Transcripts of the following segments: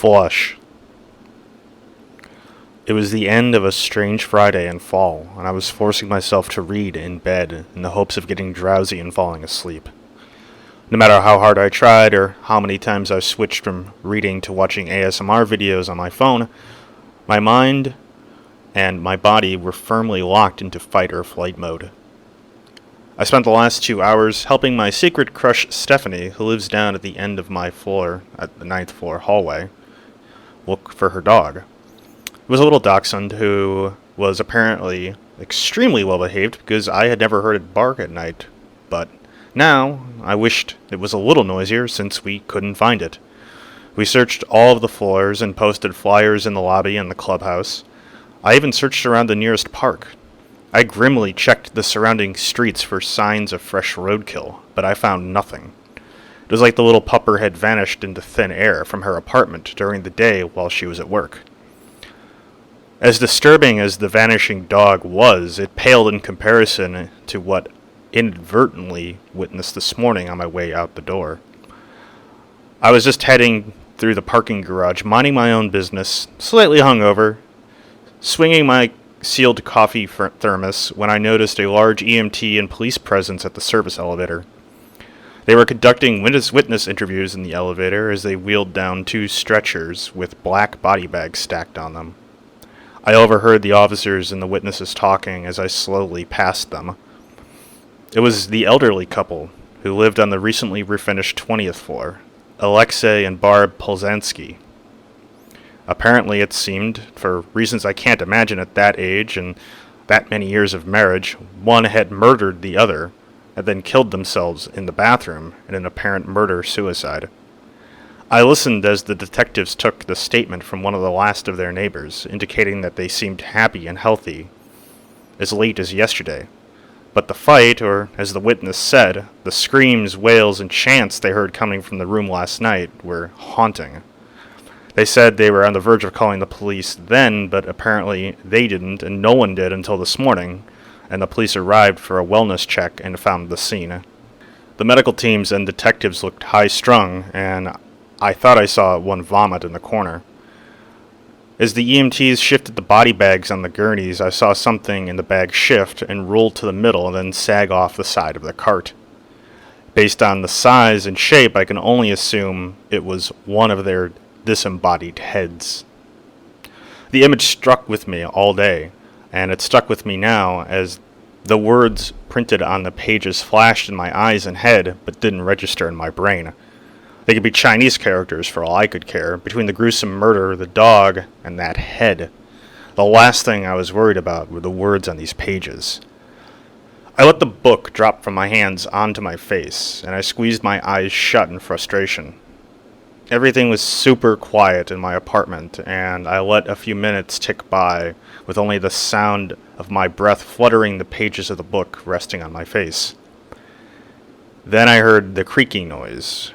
Flush. It was the end of a strange Friday in fall, and I was forcing myself to read in bed in the hopes of getting drowsy and falling asleep. No matter how hard I tried or how many times I switched from reading to watching ASMR videos on my phone, my mind and my body were firmly locked into fight or flight mode. I spent the last 2 hours helping my secret crush Stephanie, who lives down at the end of my floor, at the 9th floor hallway, look for her dog. It was a little dachshund who was apparently extremely well behaved because I had never heard it bark at night, but now I wished it was a little noisier since we couldn't find it. We searched all of the floors and posted flyers in the lobby and the clubhouse. I even searched around the nearest park. I grimly checked the surrounding streets for signs of fresh roadkill, but I found nothing. It was like the little pupper had vanished into thin air from her apartment during the day while she was at work. As disturbing as the vanishing dog was, it paled in comparison to what inadvertently witnessed this morning on my way out the door. I was just heading through the parking garage, minding my own business, slightly hungover, swinging my sealed coffee thermos when I noticed a large EMT and police presence at the service elevator. They were conducting witness interviews in the elevator as they wheeled down 2 stretchers with black body bags stacked on them. I overheard the officers and the witnesses talking as I slowly passed them. It was the elderly couple who lived on the recently refinished 20th floor, Alexei and Barb Polzansky. Apparently, it seemed, for reasons I can't imagine at that age and that many years of marriage, one had murdered the other and then killed themselves in the bathroom in an apparent murder-suicide. I listened as the detectives took the statement from one of the last of their neighbors, indicating that they seemed happy and healthy as late as yesterday. But the fight, or as the witness said, the screams, wails, and chants they heard coming from the room last night were haunting. They said they were on the verge of calling the police then, but apparently they didn't, and no one did until this morning, and the police arrived for a wellness check and found the scene. The medical teams and detectives looked high-strung, and I thought I saw one vomit in the corner. As the EMTs shifted the body bags on the gurneys, I saw something in the bag shift and roll to the middle and then sag off the side of the cart. Based on the size and shape, I can only assume it was one of their disembodied heads. The image struck with me all day, and it stuck with me now as the words printed on the pages flashed in my eyes and head but didn't register in my brain. They could be Chinese characters for all I could care, between the gruesome murder, the dog, and that head. The last thing I was worried about were the words on these pages. I let the book drop from my hands onto my face, and I squeezed my eyes shut in frustration. Everything was super quiet in my apartment, and I let a few minutes tick by with only the sound of my breath fluttering the pages of the book resting on my face. Then I heard the creaking noise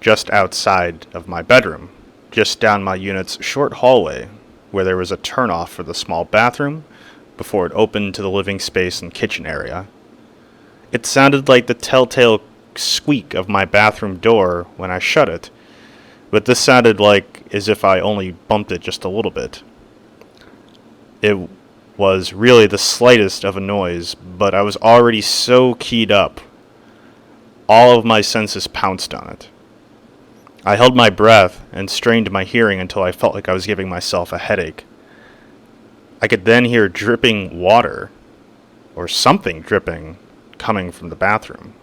just outside of my bedroom, just down my unit's short hallway, where there was a turnoff for the small bathroom before it opened to the living space and kitchen area. It sounded like the telltale squeak of my bathroom door when I shut it, but this sounded like as if I only bumped it just a little bit. It was really the slightest of a noise, but I was already so keyed up. All of my senses pounced on it. I held my breath and strained my hearing until I felt like I was giving myself a headache. I could then hear dripping water, or something dripping, coming from the bathroom.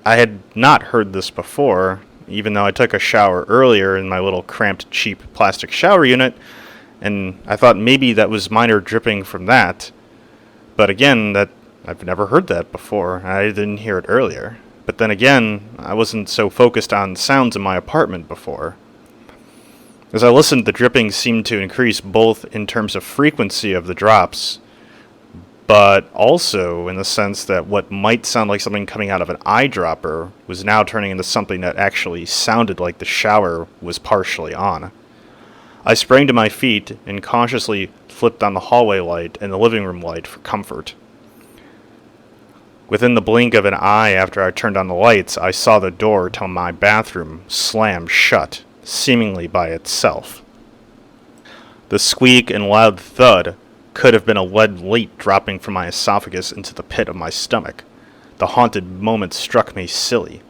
I had not heard this before, even though I took a shower earlier in my little cramped, cheap plastic shower unit, and I thought maybe that was minor dripping from that. But again, I've never heard that before, and I didn't hear it earlier. But then again, I wasn't so focused on sounds in my apartment before. As I listened, the dripping seemed to increase both in terms of frequency of the drops, but also in the sense that what might sound like something coming out of an eyedropper was now turning into something that actually sounded like the shower was partially on. I sprang to my feet and cautiously flipped on the hallway light and the living room light for comfort. Within the blink of an eye after I turned on the lights, I saw the door to my bathroom slam shut, seemingly by itself. The squeak and loud thud could have been a lead weight dropping from my esophagus into the pit of my stomach. The haunted moment struck me silly.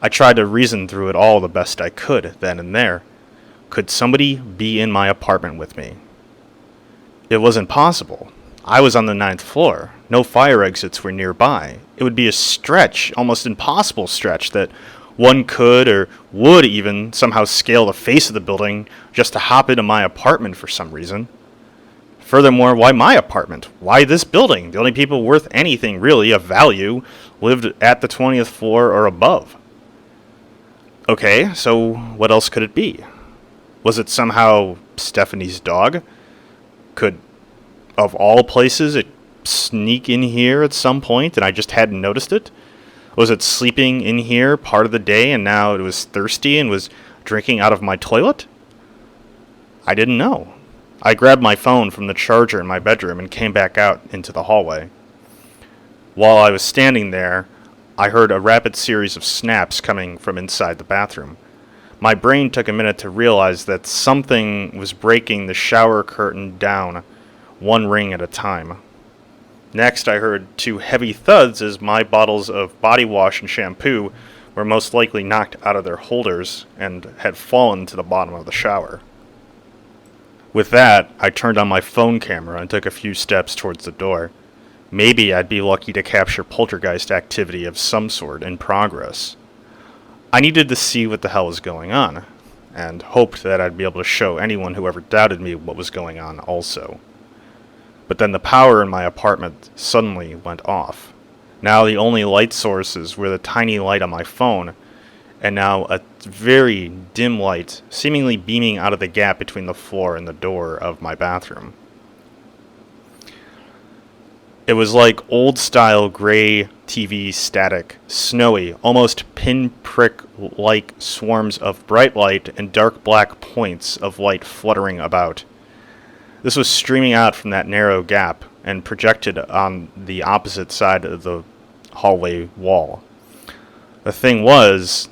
I tried to reason through it all the best I could, then and there. Could somebody be in my apartment with me? It wasn't possible. I was on the 9th floor. No fire exits were nearby. It would be a stretch, almost impossible stretch, that one could or would even somehow scale the face of the building just to hop into my apartment for some reason. Furthermore, why my apartment? Why this building? The only people worth anything really of value lived at the 20th floor or above. Okay, so what else could it be? Was it somehow Stephanie's dog? Could, of all places, it sneak in here at some point and I just hadn't noticed it? Was it sleeping in here part of the day and now it was thirsty and was drinking out of my toilet? I didn't know. I grabbed my phone from the charger in my bedroom and came back out into the hallway. While I was standing there, I heard a rapid series of snaps coming from inside the bathroom. My brain took a minute to realize that something was breaking the shower curtain down, one ring at a time. Next, I heard 2 heavy thuds as my bottles of body wash and shampoo were most likely knocked out of their holders and had fallen to the bottom of the shower. With that, I turned on my phone camera and took a few steps towards the door. Maybe I'd be lucky to capture poltergeist activity of some sort in progress. I needed to see what the hell was going on, and hoped that I'd be able to show anyone who ever doubted me what was going on also. But then the power in my apartment suddenly went off. Now the only light sources were the tiny light on my phone, and now a very dim light seemingly beaming out of the gap between the floor and the door of my bathroom. It was like old-style gray TV static, snowy, almost pinprick-like swarms of bright light and dark black points of light fluttering about. This was streaming out from that narrow gap and projected on the opposite side of the hallway wall. The thing was,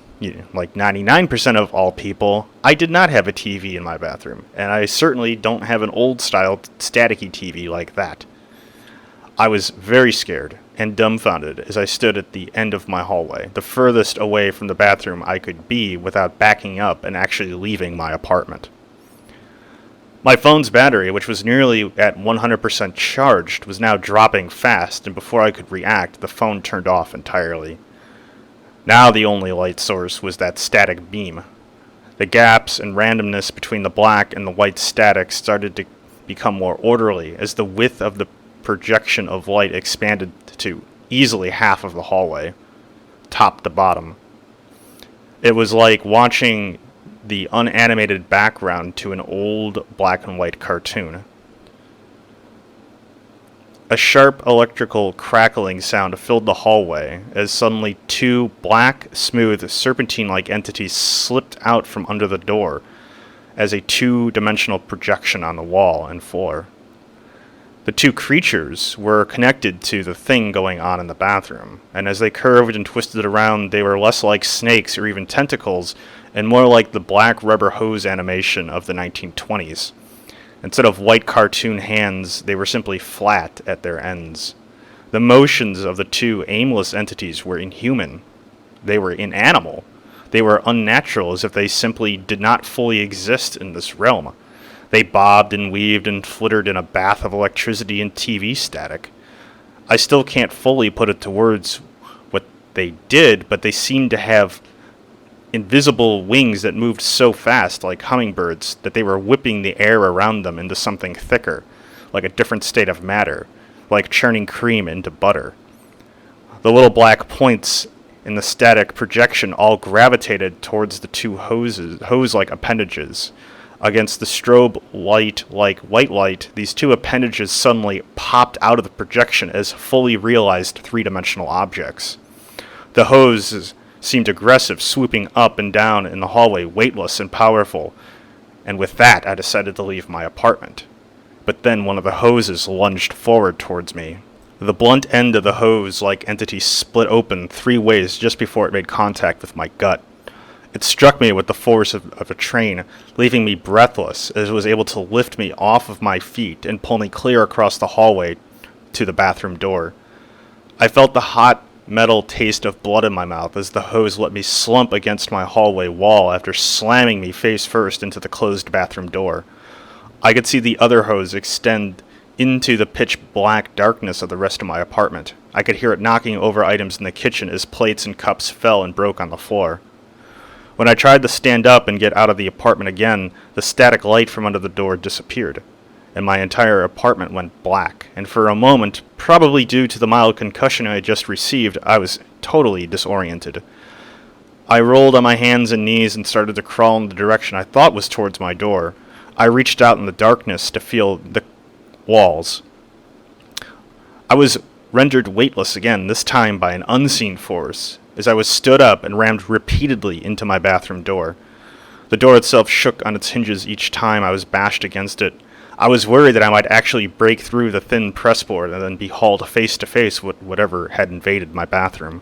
like 99% of all people, I did not have a TV in my bathroom, and I certainly don't have an old-style staticky TV like that. I was very scared and dumbfounded as I stood at the end of my hallway, the furthest away from the bathroom I could be without backing up and actually leaving my apartment. My phone's battery, which was nearly at 100% charged, was now dropping fast, and before I could react, the phone turned off entirely. Now the only light source was that static beam. The gaps and randomness between the black and the white static started to become more orderly as the width of the projection of light expanded to easily half of the hallway, top to bottom. It was like watching the unanimated background to an old black and white cartoon. A sharp electrical crackling sound filled the hallway as suddenly 2 black, smooth, serpentine-like entities slipped out from under the door as a 2-dimensional projection on the wall and floor. The 2 creatures were connected to the thing going on in the bathroom, and as they curved and twisted around, they were less like snakes or even tentacles, and more like the black rubber hose animation of the 1920s. Instead of white cartoon hands, they were simply flat at their ends. The motions of the 2 aimless entities were inhuman. They were inanimal. They were unnatural, as if they simply did not fully exist in this realm. They bobbed and weaved and flittered in a bath of electricity and TV static. I still can't fully put it to words what they did, but they seemed to have invisible wings that moved so fast, like hummingbirds, that they were whipping the air around them into something thicker, like a different state of matter, like churning cream into butter. The little black points in the static projection all gravitated towards the 2 hose-like appendages. Against the strobe light like white light, these 2 appendages suddenly popped out of the projection as fully realized 3-dimensional objects. The hoses seemed aggressive, swooping up and down in the hallway, weightless and powerful, and with that I decided to leave my apartment. But then one of the hoses lunged forward towards me. The blunt end of the hose-like entity split open 3 ways just before it made contact with my gut. It struck me with the force of a train, leaving me breathless as it was able to lift me off of my feet and pull me clear across the hallway to the bathroom door. I felt the hot metal taste of blood in my mouth as the hose let me slump against my hallway wall after slamming me face first into the closed bathroom door. I could see the other hose extend into the pitch black darkness of the rest of my apartment. I could hear it knocking over items in the kitchen as plates and cups fell and broke on the floor. When I tried to stand up and get out of the apartment again, the static light from under the door disappeared, and my entire apartment went black, and for a moment, probably due to the mild concussion I had just received, I was totally disoriented. I rolled on my hands and knees and started to crawl in the direction I thought was towards my door. I reached out in the darkness to feel the walls. I was rendered weightless again, this time by an unseen force, as I was stood up and rammed repeatedly into my bathroom door. The door itself shook on its hinges each time I was bashed against it. I was worried that I might actually break through the thin pressboard and then be hauled face to face with whatever had invaded my bathroom.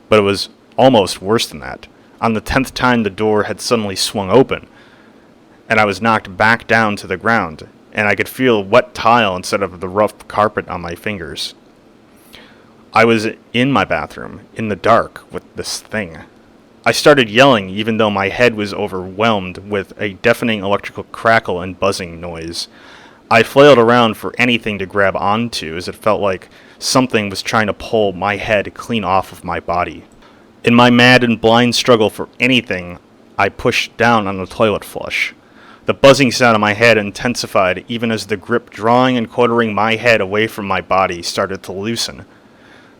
But it was almost worse than that. On the 10th time the door had suddenly swung open, and I was knocked back down to the ground, and I could feel wet tile instead of the rough carpet on my fingers. I was in my bathroom, in the dark, with this thing. I started yelling, even though my head was overwhelmed with a deafening electrical crackle and buzzing noise. I flailed around for anything to grab onto, as it felt like something was trying to pull my head clean off of my body. In my mad and blind struggle for anything, I pushed down on the toilet flush. The buzzing sound in my head intensified even as the grip drawing and quartering my head away from my body started to loosen.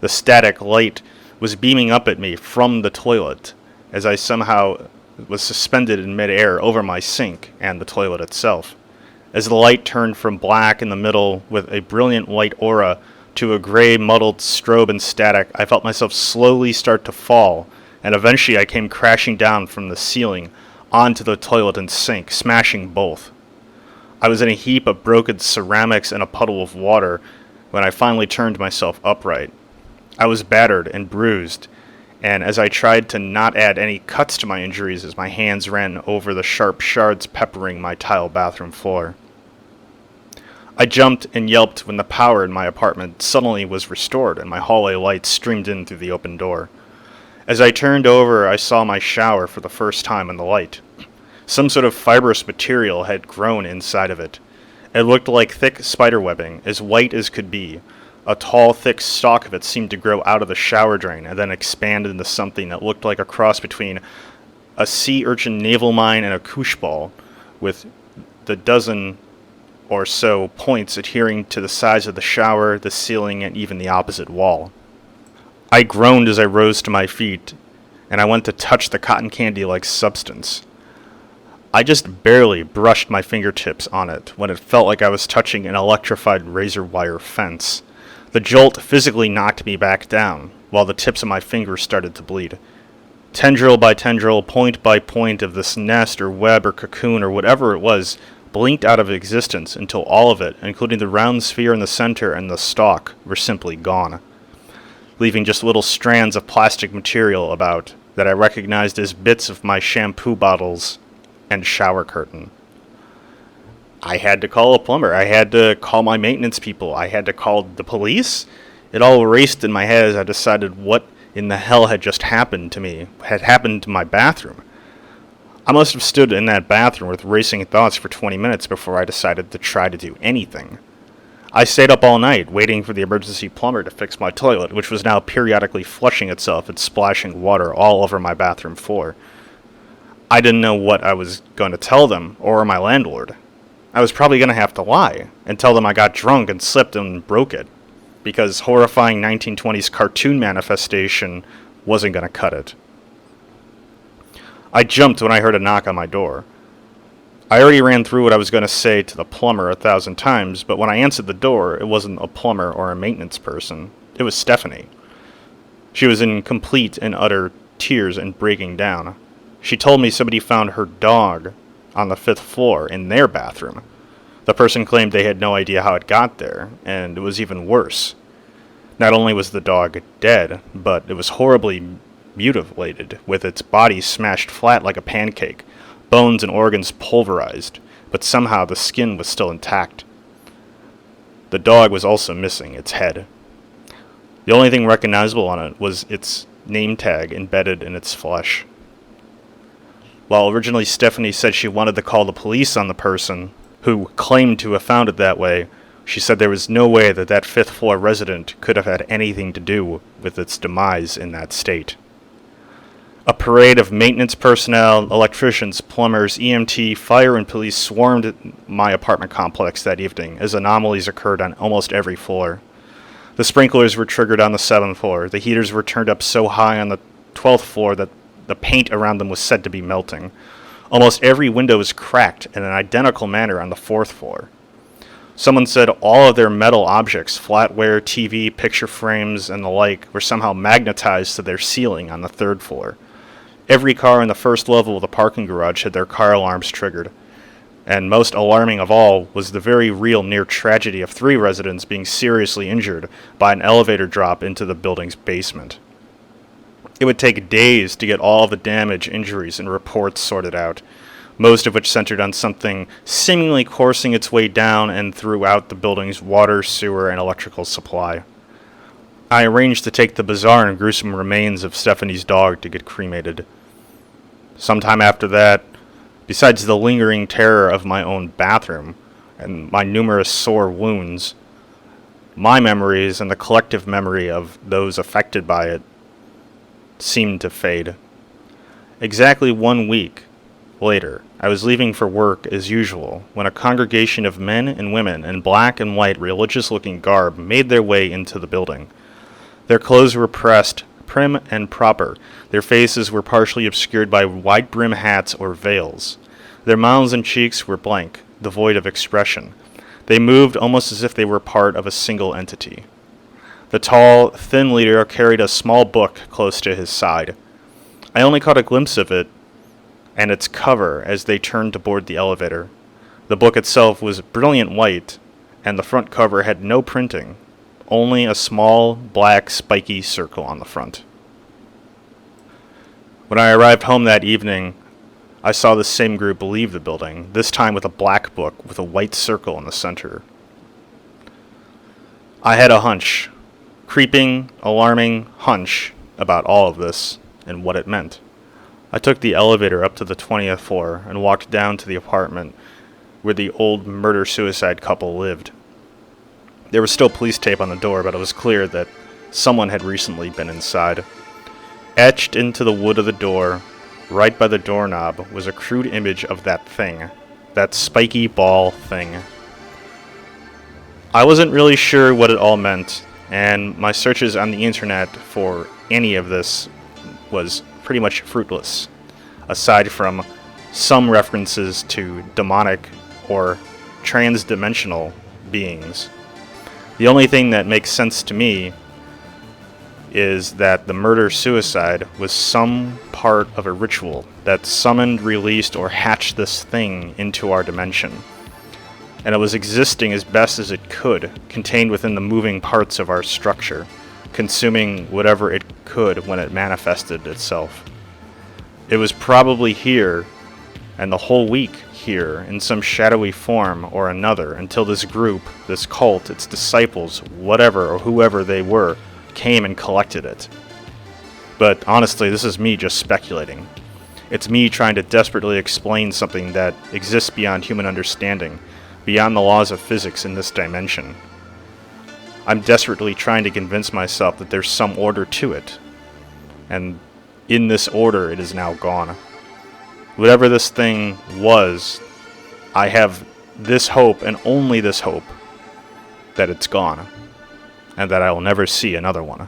The static light was beaming up at me from the toilet, as I somehow was suspended in midair over my sink and the toilet itself. As the light turned from black in the middle with a brilliant white aura to a gray muddled strobe and static, I felt myself slowly start to fall, and eventually I came crashing down from the ceiling onto the toilet and sink, smashing both. I was in a heap of broken ceramics and a puddle of water when I finally turned myself upright. I was battered and bruised, and as I tried to not add any cuts to my injuries as my hands ran over the sharp shards peppering my tile bathroom floor. I jumped and yelped when the power in my apartment suddenly was restored and my hallway lights streamed in through the open door. As I turned over, I saw my shower for the first time in the light. Some sort of fibrous material had grown inside of it. It looked like thick spider webbing, as white as could be. A tall, thick stalk of it seemed to grow out of the shower drain and then expand into something that looked like a cross between a sea urchin naval mine and a koosh ball, with the dozen or so points adhering to the sides of the shower, the ceiling, and even the opposite wall. I groaned as I rose to my feet, and I went to touch the cotton candy-like substance. I just barely brushed my fingertips on it when it felt like I was touching an electrified razor wire fence. The jolt physically knocked me back down, while the tips of my fingers started to bleed. Tendril by tendril, point by point of this nest or web or cocoon or whatever it was, blinked out of existence until all of it, including the round sphere in the center and the stalk, were simply gone, leaving just little strands of plastic material about that I recognized as bits of my shampoo bottles and shower curtain. I had to call a plumber. I had to call my maintenance people. I had to call the police. It all raced in my head as I decided what in the hell had just happened to me, had happened to my bathroom. I must have stood in that bathroom with racing thoughts for 20 minutes before I decided to try to do anything. I stayed up all night waiting for the emergency plumber to fix my toilet, which was now periodically flushing itself and splashing water all over my bathroom floor. I didn't know what I was going to tell them, or my landlord. I was probably going to have to lie and tell them I got drunk and slipped and broke it, because horrifying 1920s cartoon manifestation wasn't going to cut it. I jumped when I heard a knock on my door. I already ran through what I was going to say to the plumber 1,000 times, but when I answered the door, it wasn't a plumber or a maintenance person. It was Stephanie. She was in complete and utter tears and breaking down. She told me somebody found her dog on the 5th floor in their bathroom. The person claimed they had no idea how it got there, and it was even worse. Not only was the dog dead, but it was horribly mutilated, with its body smashed flat like a pancake, bones and organs pulverized, but somehow the skin was still intact. The dog was also missing its head. The only thing recognizable on it was its name tag embedded in its flesh. While originally Stephanie said she wanted to call the police on the person who claimed to have found it that way, she said there was no way that that fifth-floor resident could have had anything to do with its demise in that state. A parade of maintenance personnel, electricians, plumbers, EMT, fire, and police swarmed my apartment complex that evening as anomalies occurred on almost every floor. The sprinklers were triggered on the 7th floor. The heaters were turned up so high on the 12th floor that the paint around them was said to be melting. Almost every window was cracked in an identical manner on the 4th floor. Someone said all of their metal objects, flatware, TV, picture frames, and the like, were somehow magnetized to their ceiling on the 3rd floor. Every car in the first level of the parking garage had their car alarms triggered. And most alarming of all was the very real near tragedy of 3 residents being seriously injured by an elevator drop into the building's basement. It would take days to get all of the damage, injuries, and reports sorted out, most of which centered on something seemingly coursing its way down and throughout the building's water, sewer, and electrical supply. I arranged to take the bizarre and gruesome remains of Stephanie's dog to get cremated. Sometime after that, besides the lingering terror of my own bathroom and my numerous sore wounds, my memories and the collective memory of those affected by it seemed to fade. Exactly 1 week later, I was leaving for work as usual when a congregation of men and women in black and white religious-looking garb made their way into the building. Their clothes were pressed, prim and proper. Their faces were partially obscured by wide-brim hats or veils. Their mouths and cheeks were blank, devoid of expression. They moved almost as if they were part of a single entity. The tall, thin leader carried a small book close to his side. I only caught a glimpse of it and its cover as they turned to board the elevator. The book itself was brilliant white, and the front cover had no printing, only a small, black, spiky circle on the front. When I arrived home that evening, I saw the same group leave the building, this time with a black book with a white circle in the center. I had a hunch. Creeping, alarming hunch about all of this and what it meant. I took the elevator up to the 20th floor and walked down to the apartment where the old murder-suicide couple lived. There was still police tape on the door, but it was clear that someone had recently been inside. Etched into the wood of the door, right by the doorknob, was a crude image of that thing, that spiky ball thing. I wasn't really sure what it all meant, and my searches on the internet for any of this was pretty much fruitless, aside from some references to demonic or trans-dimensional beings. The only thing that makes sense to me is that the murder-suicide was some part of a ritual that summoned, released, or hatched this thing into our dimension. And it was existing as best as it could, contained within the moving parts of our structure, consuming whatever it could when it manifested itself. It was probably here, and the whole week here, in some shadowy form or another, until this group, this cult, its disciples, whatever or whoever they were, came and collected it. But honestly, this is me just speculating. It's me trying to desperately explain something that exists beyond human understanding, beyond the laws of physics in this dimension. I'm desperately trying to convince myself that there's some order to it, and in this order it is now gone. Whatever this thing was, I have this hope, and only this hope, that it's gone, and that I will never see another one.